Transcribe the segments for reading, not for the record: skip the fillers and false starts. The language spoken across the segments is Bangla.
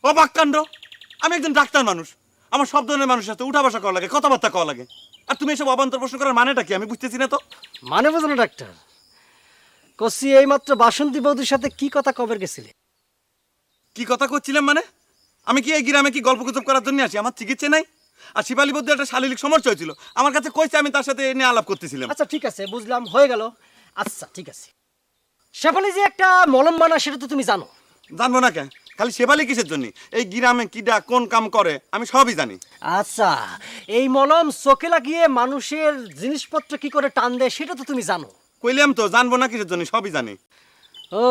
অবাক কাণ্ড। আমি একজন ডাক্তার মানুষ, আমার সব ধরনের মানুষের সাথে উঠা বসা করা লাগে, কথাবার্তা কওয়া লাগে, আর তুমি এসব অবান্তর প্রশ্ন করার মানেটা কি আমি বুঝতেছি না তো। মানে বোঝো না ডাক্তার? কষি এইমাত্র বাসন্তী বৌদির সাথে কি কথা কবে গেছিলে? কি কথা করছিলাম মানে? আমি কি এই গ্রামে কি গল্প গুজব করার জন্য আসি? আমার চিকিৎসা নাই? আর শিবালী বৌদ্ধ একটা শারীরিক সমস্যা হয়েছিল, আমার কাছে কইছে, আমি তার সাথে এ নিয়ে আলাপ করতেছিলাম। আচ্ছা ঠিক আছে, বুঝলাম, হয়ে গেল। আচ্ছা ঠিক আছে, শেফালি যে একটা মলম বানায় সেটা তো তুমি জানো। জানবো না কেন? খালি শেবালি কিসের জন্য? এই গ্রামে কিডা কোন কাম করে আমি সবই জানি। আচ্ছা, এই মলম চোখে লাগিয়ে মানুষের জিনিসপত্র কি করে টান দেয় সেটা তো তুমি জানো। কইলাম তো, জানবো না কিসের জন্য, সবই জানি। ও,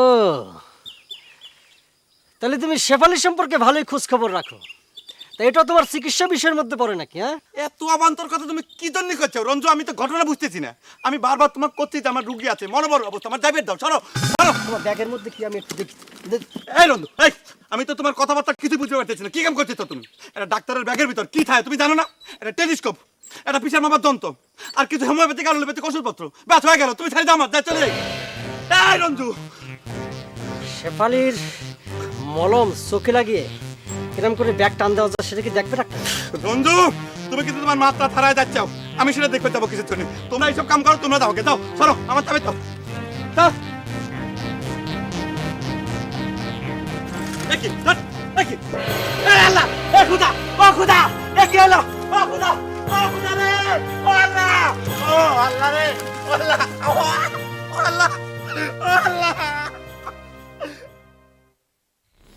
তাহলে তুমি শেফালি সম্পর্কে ভালোই খোঁজ খবর রাখো। তা এটা তোমার চিকিৎসা বিষয়ের মধ্যে পড়ে নাকি? হ্যাঁ, এত অবান্তর কথা তুমি কি জন্য করছো রঞ্জু? আমি তো ঘটনা বুঝতেছি না। আমি বারবার তোমাকে করছি যে আমার রুগী আছে, মনোবল অবস্থা, আমার যাইবে দাও, সরো সরো। তোমার ব্যাগের মধ্যে কি আমি একটু দেখি। এই রঞ্জু, এই, আমি তো তোমার কথাবার্তা কিছু বুঝতে পারতেছি না। কি কাম করছো তুমি? এটা ডাক্তারের ব্যাগের ভিতর কি থাকে তুমি জানো না? এটা টেলিস্কোপ, এটা পিসার মামার যন্ত্র, আর কিছু হোমিওপ্যাথিক আর অ্যালোপ্যাথিক ওষুধপত্র, ব্যাস হয়ে গেল। তুমি ছেড়ে দাও আমার, যাই চলে যাই। এই রঞ্জু, শেফালির মলম চোখে লাগিয়ে কিরম করে ব্যাগ টান দেওয়া যায় সেটা কি দেখবে ডাক্তার? রঞ্জু, তুমি কিন্তু তোমার মাত্রা থারায় যাচ্ছ, আমি সেটা দেখতে যাবো কিসের জন্য? তোমরা এইসব কাম করো, তোমরা যাও, যাও সরো, আমার চাবে তো। দেখি দেখি, এই আল্লাহ, এ খুদা, ও খুদা, এ কি হলো? ও খুদা, ও খুদা রে, ও আল্লাহ, ও আল্লাহ রে, ও আল্লাহ, ও আল্লাহ, ও আল্লাহ।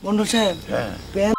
বন্ধু সাহেব, প্যান